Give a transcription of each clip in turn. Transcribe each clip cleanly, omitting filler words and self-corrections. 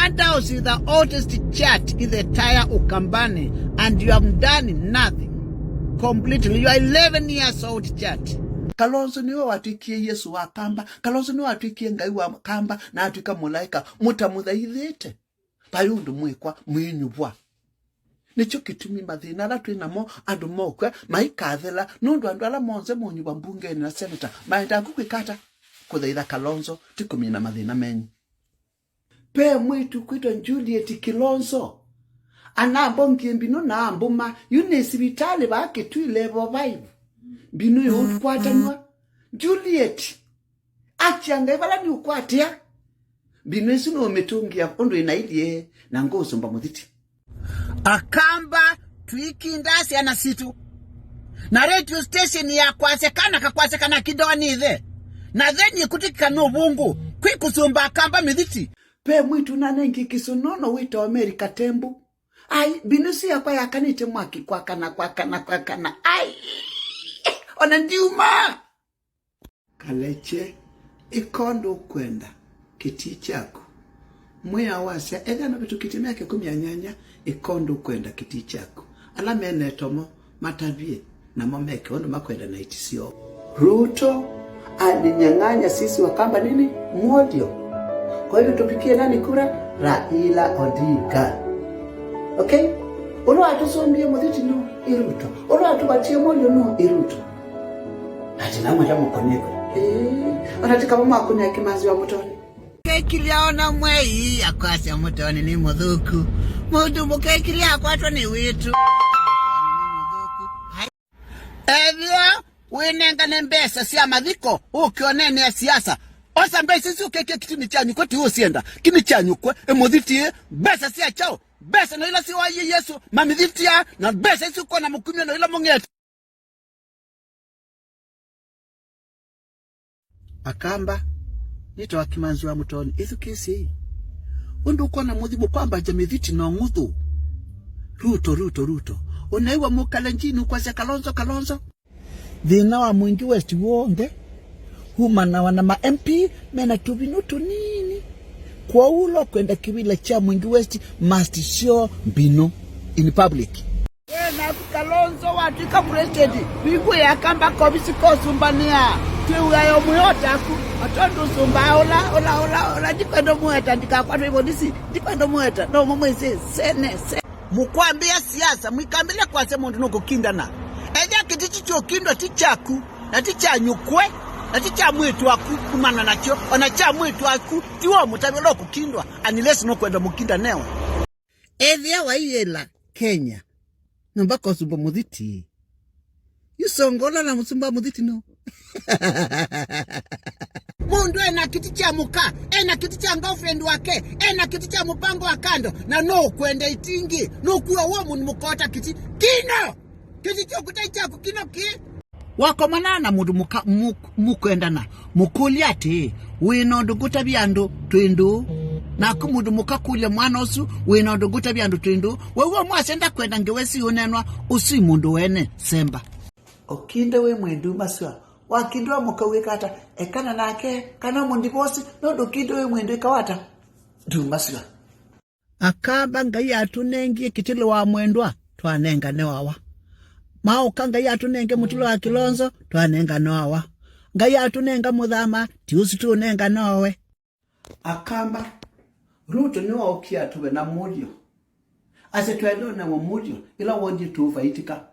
Madhouse is the oldest church in the entire Ukambani, and you have done nothing. Completely. You are 11 years old church. Kalonzo niwe watuikie Yesu wa Akamba. Kalonzo niwe watuikie Ngai wa Akamba na atuika mulaika. Mutamuthaithite. Payundu mwikwa mwinyubwa. Nicho kitumi mathina la twinamo andu mokwe maikathela nundu andu ala monze munyubwa mbungeni na senator maenda gukwikata kuthaitha Kalonzo tikumina mathina menyu. Pe mwitu kwitwa Juliet Kilonzo. Anambo MBINU na ambuma yunisibitali bake level 5. MBINU yokwatanwa Juliet achanga ibala ni ukwatia MBINU sino metungia ondo inaidie na ngosomba muthiti Akamba twikindasi ana situ na radio station ya kwasekana kidoni ithe na then kutika no bungu kwikusumba Akamba mithiti pe mwitu nanengi kisonono wito America tembu ai binusi yakwa yakanite mwaki kwakana ai ona ndiuma kaleche ikondo kwenda kiti chako mwea wasia ega na vitu kiti yake 10 ikondo kwenda kiti chako ala mene tomo matavie na momeke ono makwenda na itisio Ruto alinyang'anya sisi Wakamba nini modio. Kwa hivyo tupikie nani kura? Raila Odinga. Okay? Ono atusombie muthiti no Iruto. Ono atubatie modio no Iruto. Ati na mwaja mkoneko. Anatika mama akunya kimanzi wa Mutooni. Kiliona mwei akwasi ya Mutooni ni muthuku. Mundu mukekilia akwatwa ni witu. Evyo winengane mbesa cia mathiko ukionene ya siasa. Osa mbesa cio keke kitini chanyu kwati usienda. Kini chanyu kwe emuthiti mbesa cia chao. Mbesa no ila si wa Yesu mamithitia na mbesa cio kona mukumia no ila mungeti. Akamba nito akimanzi wa Mutooni Ithuukishei. Undu kona muthimu kwamba jamithiti no nguthu. Ruto. Unaiwa mukalenjini kwa Kalonzo. Thina wa mwingi West wonde humana wana ma MP mena tuvinutu nini kwa ulo kwenda kibila cha mwingi West must show MBINU in public. Na Kalonzo watika president bigu ya Akamba KUSUMBANIAA tiuyayo muyota ku atondo sumba ola dikwendo mueta ndikakwa hivyo disi dikwendo mueta no momweze sene mukwambia siasa mwikambile kwa sema mundu nokukindana eja kitichi chokindwa tichaku na tichanyukwe na ticha mwitu aku kumana nacho ona cha mwitu aku tiwo mutabelo kukindwa unless no kwenda mukinda newa evya waiyela Kenya namba kusumba muthiti yusongola na musumba muthiti no mundu ena kiti cha muka ena kiti cha girlfriend wake ena kiti cha mupango wa kando na no kwenda itingi no kuwa womu ni mukota kiti kino kiti cha kutaicha kukino ki wako manana mundu mukwendana mukulia ati wino nduguta byandu twindu na kumundu mukakulia mwana osu wino nduguta byandu twindu wewe mwasenda kwenda ngewesi unenwa usi mundu wene semba okinde we mwendu maswa wakindwa mukawekata ekana nake kana mundibosi no kindo we mwendu kawata dumaswa Akamba Ngai atunengie kitilo wa mwendwa twanenga newawa mao kanga yatunenge mutilo wa Kilonzo twanenga newawa Ngai atunenga muthama tiusi tunenga nowe Akamba Ruto niwa okia tuwe na mudio ase twendo na mudio ila wondi tuvaitika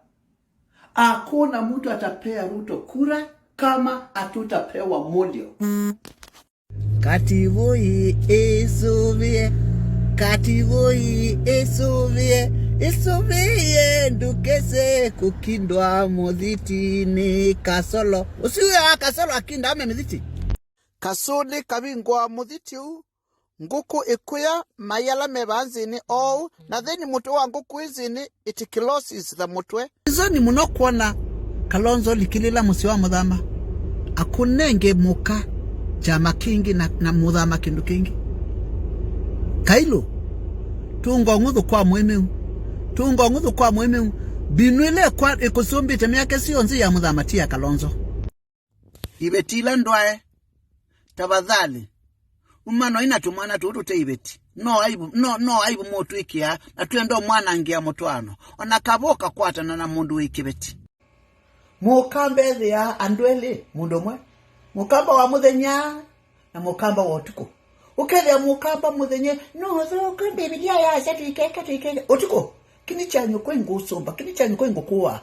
hakuna mtu atapea Ruto kura kama atutapewa mudio. Kativoi esuvie ndukese kukindwa muthiti ni kasolo usiwe kasolo akinda ame muthiti kasole kabingwa muthiti u nguku ikuya mayala mebanzini all na then mutu wa nguku izini itikilosis the mutwe izo ni muno kuona Kalonzo likilila musiwa muthama akunenge muka chama kingi na muthama kindu kingi kailo tungo nguthu kwa mwemeu binwile kwa ikusumbite miaka sionzi ya muthama tia Kalonzo IVETI NDWAE tafadhali umano ina tumwana tutute IVETI no aibu motu ikia na tuendo mwana ngia mutwano ona kaboka kwatana na mundu wikibeti mukambe thia andwele mundu mwe mukamba wa muthenya na mukamba wa utuko ukethia mukamba muthenye no thoko bibilia ya chatike utuko kini chanyu kwengu somba kini chanyu kwengu kuwa